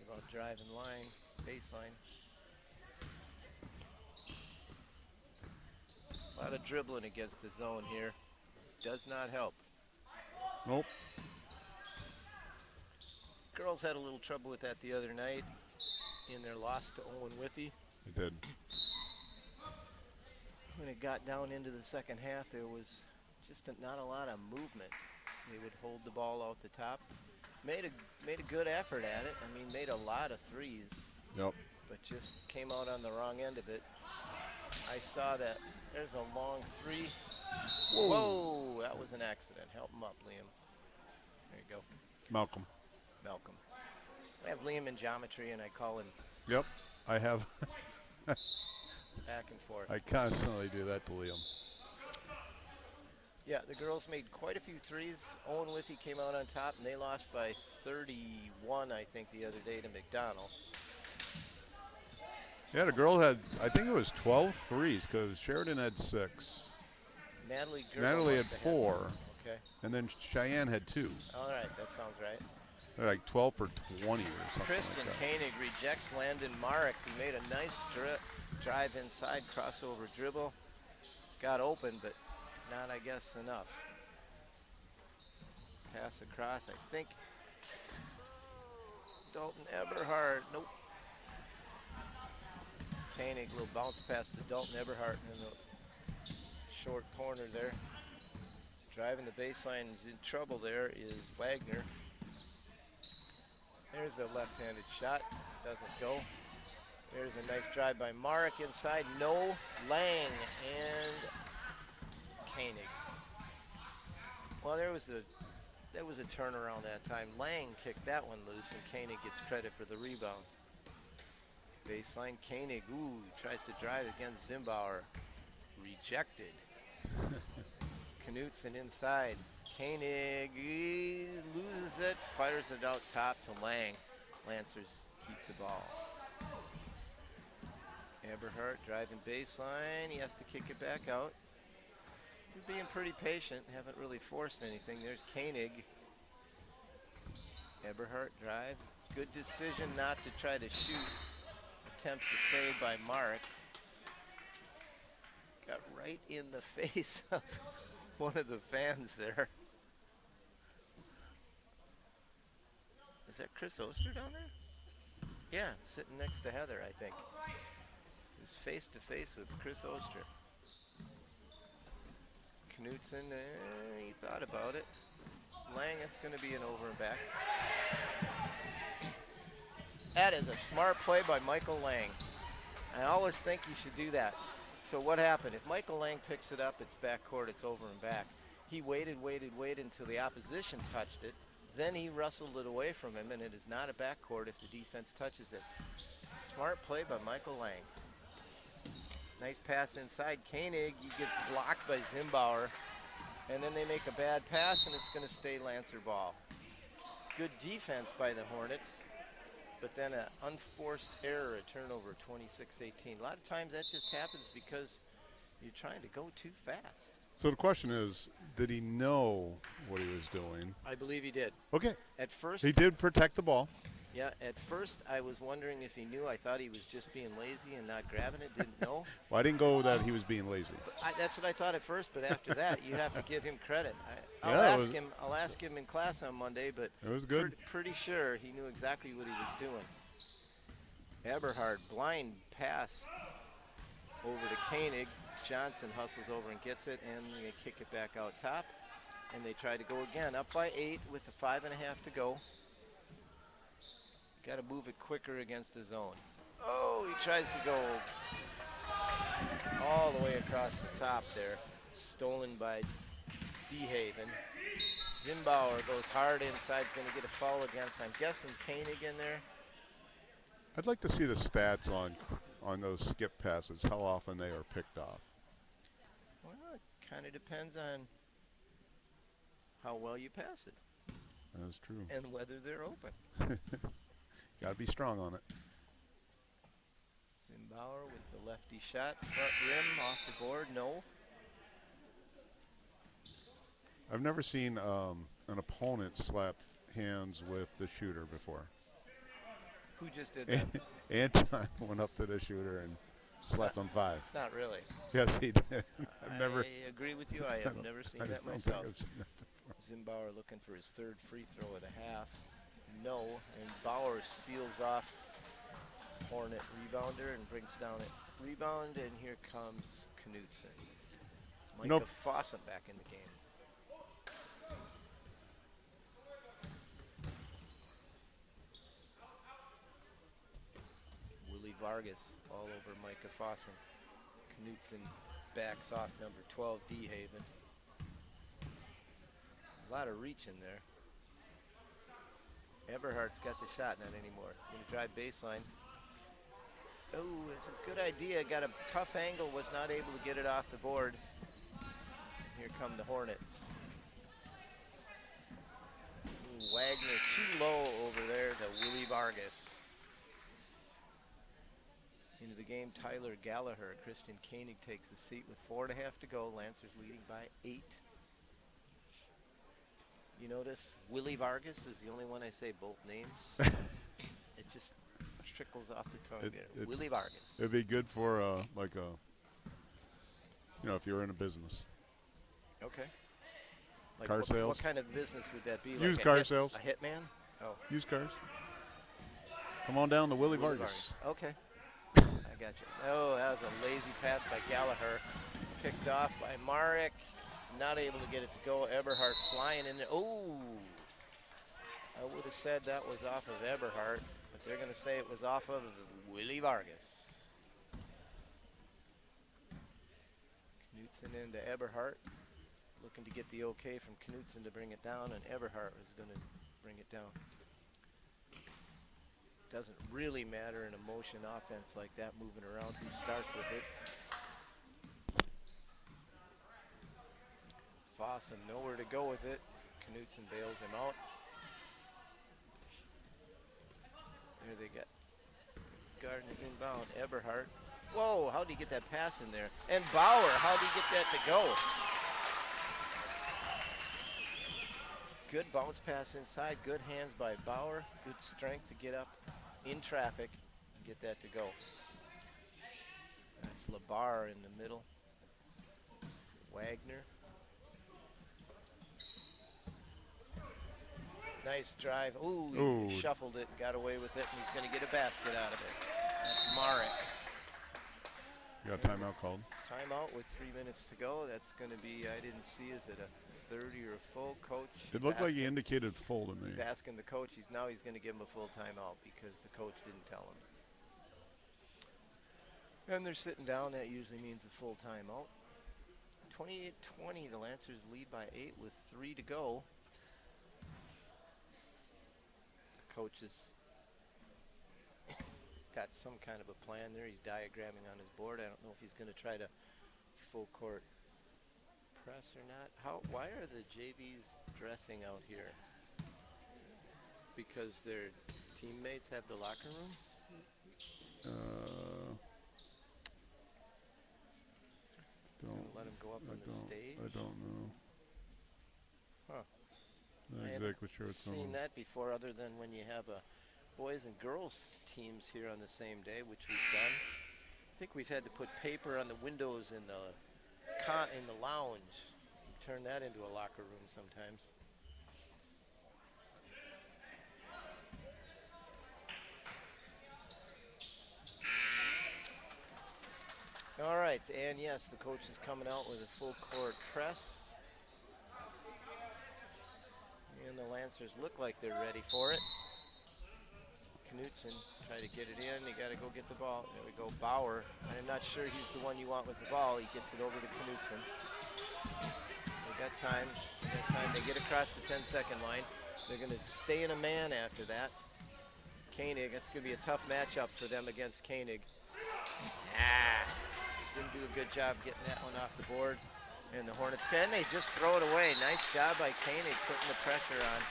About driving line, baseline. A lot of dribbling against the zone here. Does not help. Nope. Girls had a little trouble with that the other night in their loss to Owen Withey. They did. When it got down into the second half, there was just not a lot of movement. They would hold the ball out the top. Made a good effort at it. I mean, made a lot of threes. Yep. But just came out on the wrong end of it. I saw that. There's a long 3. Whoa, that was an accident. Help him up, Liam. There you go. Malcolm. I have Liam in geometry, and I call him. Yep, I have. Back and forth. I constantly do that to Liam. Yeah, the girls made quite a few threes. Owen Withey came out on top, and they lost by 31, I think, the other day to McDonald. Yeah, the girl had, I think it was 12 threes because Sheridan had 6. Natalie had 4. Okay. And then Cheyenne had 2. All right, that sounds right. They're like 12 for 20 or something. Christian like that. Koenig rejects Landon Marek, who made a nice drive inside, crossover dribble. Got open, but not, I guess, enough. Pass across, I think. Dalton Eberhardt, nope. Koenig will bounce past to Dalton Eberhardt, and the short corner there. Driving the baseline is in trouble there is Wagner. There's the left-handed shot. Doesn't go. There's a nice drive by Marek inside. No. Lang and Koenig. Well, there was a turnaround that time. Lang kicked that one loose, and Koenig gets credit for the rebound. Baseline, Koenig, tries to drive against Zimbauer. Rejected. Knutson inside. Koenig loses it, fires it out top to Lang. Lancers keep the ball. Eberhardt driving baseline. He has to kick it back out. He's being pretty patient. Haven't really forced anything. There's Koenig. Eberhardt drives. Good decision not to try to shoot. Attempt to save by Marek. Got right in the face of one of the fans there. Is that Chris Oster down there? Yeah, sitting next to Heather, I think. He was face to face with Chris Oster. Knutson, he thought about it. Lang, it's going to be an over and back. That is a smart play by Michael Lang. I always think you should do that. So what happened? If Michael Lang picks it up, it's backcourt, it's over and back. He waited until the opposition touched it. Then he wrestled it away from him, and it is not a backcourt if the defense touches it. Smart play by Michael Lang. Nice pass inside. Koenig, he gets blocked by Zimbauer. And then they make a bad pass, and it's going to stay Lancer ball. Good defense by the Hornets. But then an unforced error, a turnover, 26-18. A lot of times that just happens because you're trying to go too fast. So the question is, did he know what he was doing? I believe he did. Okay. At first, he did protect the ball. Yeah, at first I was wondering if he knew. I thought he was just being lazy and not grabbing it, didn't know. Well, I didn't go that he was being lazy. That's what I thought at first, but after that, you have to give him credit. I'll ask him in class on Monday, but it was good. Pretty sure he knew exactly what he was doing. Eberhard, blind pass over to Koenig. Johnson hustles over and gets it, and they kick it back out top. And they try to go again, up by 8 with a 5.5 to go. Got to move it quicker against the zone. Oh, he tries to go all the way across the top there. Stolen by DeHaven. Zimbauer goes hard inside, going to get a foul against, I'm guessing, Koenig in there. I'd like to see the stats on those skip passes, how often they are picked off. Well, it kind of depends on how well you pass it. That's true. And whether they're open. Got to be strong on it. Zimbauer with the lefty shot, front rim, off the board, no. I've never seen an opponent slap hands with the shooter before. Who just did that? Anton went up to the shooter and slapped him 5. Not really. Yes, he did. I agree with you. I have never seen that myself. Zimbauer looking for his 3rd free throw at a half. No, and Bauer seals off Hornet rebounder and brings down it. Rebound, and here comes Knutson. Micah Fossum back in the game. Willie Vargas all over Micah Fossum. Knutson backs off number 12, DeHaven. A lot of reach in there. Eberhardt's got the shot, not anymore. He's going to drive baseline. Oh, it's a good idea. Got a tough angle, was not able to get it off the board. Here come the Hornets. Ooh, Wagner too low over there to Willie Vargas. Into the game, Tyler Gallagher. Christian Koenig takes the seat with 4.5 to go. Lancers leading by 8. You notice Willie Vargas is the only one I say both names. It just trickles off the tongue there. Willie Vargas. It'd be good for if you're in a business. Okay. Like car sales. What kind of business would that be? Used like car sales. A hitman? Oh. Used cars. Come on down to Willie Vargas. Okay. I got you. Oh, that was a lazy pass by Gallagher. picked off by Marek. Not able to get it to go. Eberhardt flying in there. Oh! I would have said that was off of Eberhardt, but they're going to say it was off of Willie Vargas. Knutson into Eberhardt. Looking to get the okay from Knutson to bring it down, and Eberhardt is going to bring it down. Doesn't really matter in a motion offense like that, moving around who starts with it. Fossum nowhere to go with it. Knutson bails him out. There they get Gardner inbound. Eberhardt. Whoa, how'd he get that pass in there? And Bauer, how'd he get that to go? Good bounce pass inside. Good hands by Bauer. Good strength to get up in traffic and get that to go. That's Labar in the middle. Wagner. Nice drive. Ooh, he shuffled it, got away with it, and he's going to get a basket out of it. That's Marek. You got a timeout called. Timeout with 3 minutes to go. That's going to be, I didn't see, is it a 30 or a full? Coach? It looked like he indicated full to me. He's asking the coach. He's going to give him a full timeout because the coach didn't tell him. And they're sitting down. That usually means a full timeout. 28-20, the Lancers lead by 8 with 3 to go. Coach has got some kind of a plan there. He's diagramming on his board. I don't know if he's going to try to full court press or not. Why are the JVs dressing out here? Because their teammates have the locker room? Don't let him go up on the stage? I don't know. Huh. Not exactly sure it's seen that before, other than when you have a boys and girls teams here on the same day, which we've done. I think we've had to put paper on the windows in the lounge. Turn that into a locker room sometimes. All right, and yes, the coach is coming out with a full court press. And the Lancers look like they're ready for it. Knutson try to get it in. You got to go get the ball. There we go. Bauer. I'm not sure he's the one you want with the ball. He gets it over to Knutson. They got time. They get across the 10-second line. They're going to stay in a man after that. Koenig. It's going to be a tough matchup for them against Koenig. Didn't do a good job getting that one off the board. And the Hornets can. They just throw it away. Nice job by Koenig putting the pressure on.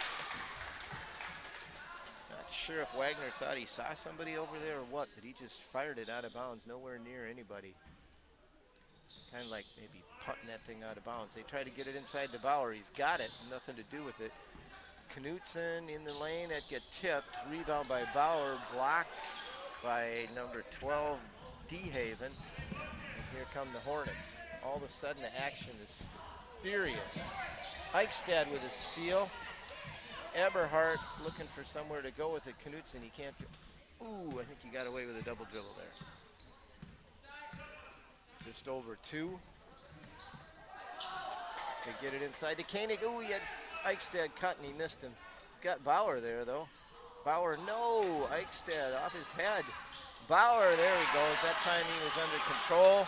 Not sure if Wagner thought he saw somebody over there or what, but he just fired it out of bounds, nowhere near anybody. Kind of like maybe putting that thing out of bounds. They try to get it inside to Bauer. He's got it. Nothing to do with it. Knutson in the lane. That get tipped. Rebound by Bauer. Blocked by number 12, DeHaven. And here come the Hornets. All of a sudden, the action is furious. Eichstad with a steal. Eberhardt looking for somewhere to go with it. Knutson, he can't. Ooh, I think he got away with a double dribble there. Just over 2. They get it inside to Koenig. Ooh, he had Eichstad cut and he missed him. He's got Bauer there, though. Bauer, no. Eichstad off his head. Bauer, there he goes. That time he was under control.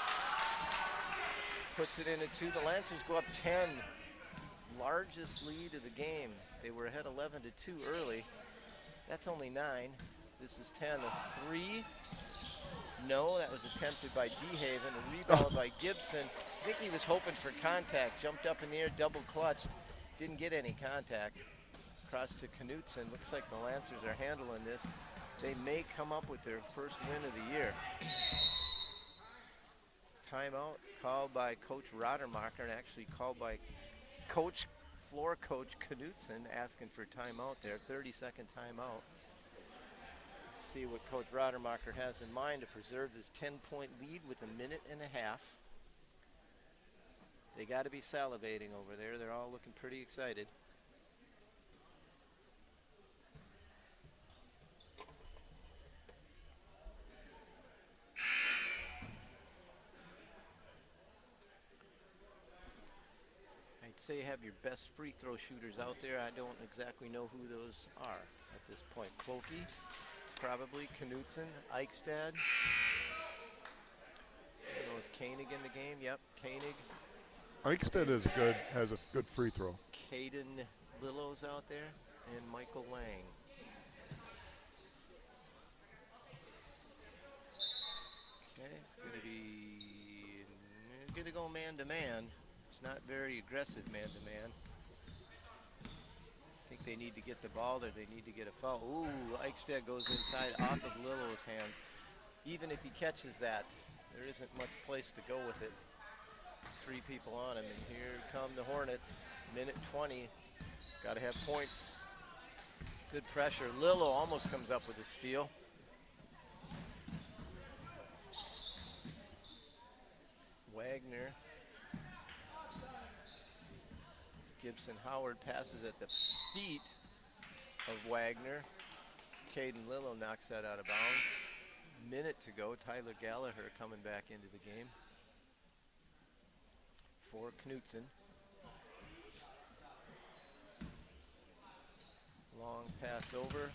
Puts it into 2. The Lancers go up 10. Largest lead of the game. They were ahead 11-2 early. That's only 9. This is 10-3. No, that was attempted by DeHaven. A rebound by Gibson. I think he was hoping for contact. Jumped up in the air, double clutched. Didn't get any contact. Across to Knutson. Looks like the Lancers are handling this. They may come up with their first win of the year. Timeout called by Coach Rodermacher and actually called by floor coach Knutson, asking for timeout there. 30-second timeout. See what Coach Rodermacher has in mind to preserve this 10-point lead with 1.5 minutes. They got to be salivating over there. They're all looking pretty excited. say have your best free throw shooters out there. I don't exactly know who those are at this point. Clokey, probably. Knutson, Eichstad. I don't know, is Koenig in the game? Yep, Koenig. Eichstad has a good free throw. Caden Lillo's out there, and Michael Lang. Okay, it's going to go man-to-man. It's not very aggressive man-to-man. I think they need to get the ball or they need to get a foul. Ooh, Eichstad goes inside off of Lillo's hands. Even if he catches that, there isn't much place to go with it. 3 people on him, and here come the Hornets. Minute 20. Got to have points. Good pressure. Lillo almost comes up with a steal. Wagner. Gibson Howard passes at the feet of Wagner. Caden Lillo knocks that out of bounds. Minute to go. Tyler Gallagher coming back into the game for Knutson. Long pass over.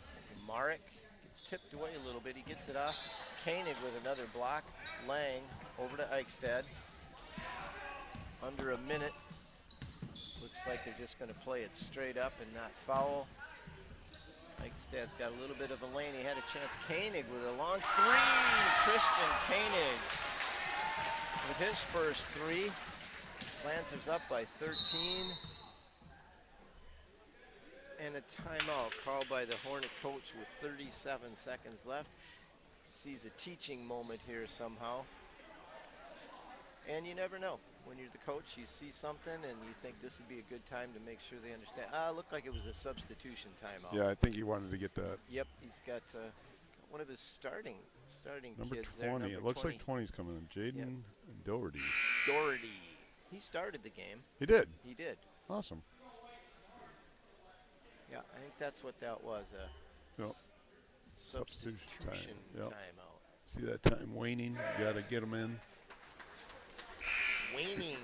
Marek gets tipped away a little bit. He gets it off. Koenig with another block. Lang over to Eichstad. Under a minute. Looks like they're just going to play it straight up and not foul. Eichstad's got a little bit of a lane. He had a chance. Koenig with a long 3. Christian Koenig with his first 3. Lancers up by 13. And a timeout called by the Hornet coach with 37 seconds left. Sees a teaching moment here somehow. And you never know. When you're the coach, you see something and you think this would be a good time to make sure they understand. It looked like it was a substitution timeout. Yeah, I think he wanted to get that. Yep, he's got one of his starting Number kids 20. there. Number It looks 20. like 20's coming in. Jaden Yep. and Doherty. Doherty. He started the game. He did. He did. Awesome. Yeah, I think that's what that was. Yep. Substitution time. Yep. timeout. See that time waning? You got to get them in. Waning.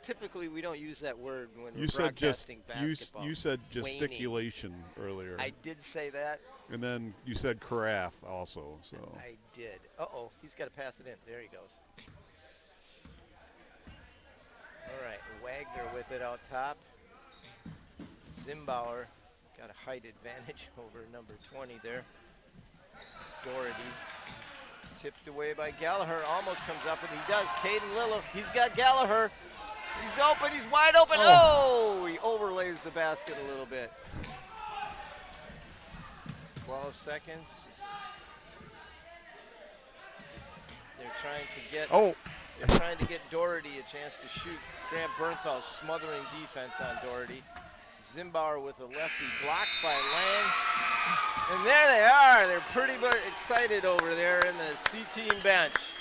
Typically we don't use that word when we're You said broadcasting basketball. you said Waning. gesticulation earlier. I did say that. And then you said carafe also. So I did. Uh-oh, he's got to pass it in. There he goes. All right, Wagner with it out top. Zimbauer got a height advantage over number 20 there. Doherty tipped away by Gallagher. Almost comes up with it. He does. Caden Lillo. He's got Gallagher. He's open. He's wide open. Oh, he overlays the basket a little bit. 12 seconds. They're trying to get. They're trying to get Doherty a chance to shoot. Grant Bernthal smothering defense on Doherty. Zimbauer with a lefty blocked by Lang. And there they are. They're pretty much excited over there in the C-team bench.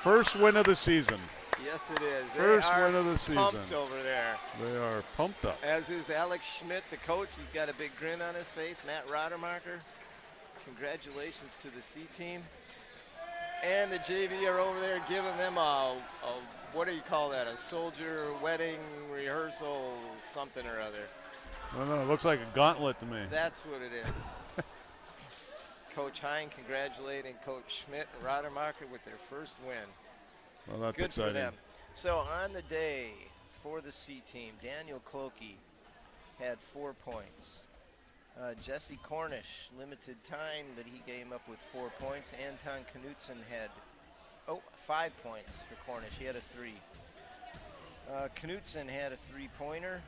first win of the season. Yes, it is. First they are win of the season. pumped over there. They are pumped up. As is Alex Schmidt, the coach. He's got a big grin on his face. Matt Roddermacher. Congratulations to the C-team. And the JV are over there giving them a what do you call that? A soldier wedding rehearsal, something or other. I don't know. It looks like a gauntlet to me. That's what it is. Coach Hine congratulating Coach Schmidt and Roddermacher with their first win. Well, that's Good exciting. for them. So on the day for the C team, Daniel Clokey had 4 points. Jesse Cornish, limited time, but he came up with 4 points. Anton Knutson had 5 points for Cornish. He had a 3. Knutson had a 3-pointer,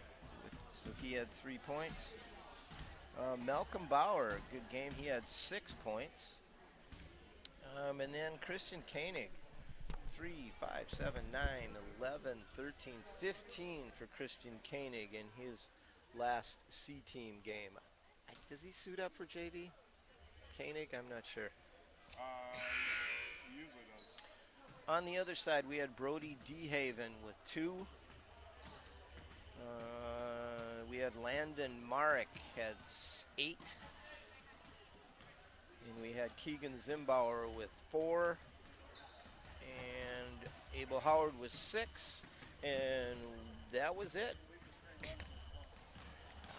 so he had 3 points. Malcolm Bauer, good game. He had 6 points. And then Christian Koenig, 3, 5, 7, 9, 11, 13, 15 for Christian Koenig in his last C-team game. Does he suit up for JV? Koenig? I'm not sure. He usually does. On the other side, we had Brody DeHaven with 2. We had Landon Marek had 8. And we had Keegan Zimbauer with 4. And Abel Howard with 6. And that was it.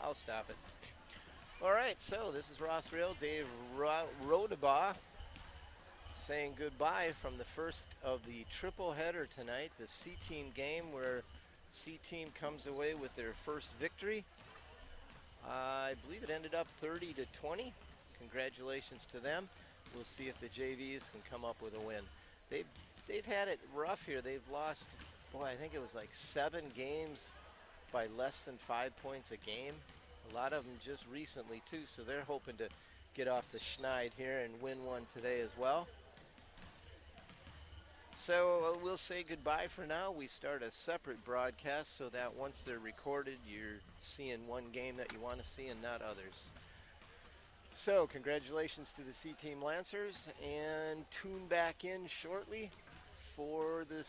I'll stop it. All right, so this is Ross Rail, Dave Rodabaugh, saying goodbye from the first of the triple header tonight, the C-Team game where C-Team comes away with their first victory. I believe it ended up 30-20. Congratulations to them. We'll see if the JVs can come up with a win. They've had it rough here. They've lost, boy, I think it was like 7 games by less than 5 points a game. A lot of them just recently too, so they're hoping to get off the schneid here and win one today as well. So we'll say goodbye for now. We start a separate broadcast so that once they're recorded, you're seeing one game that you want to see and not others. So congratulations to the C-Team Lancers, and tune back in shortly for this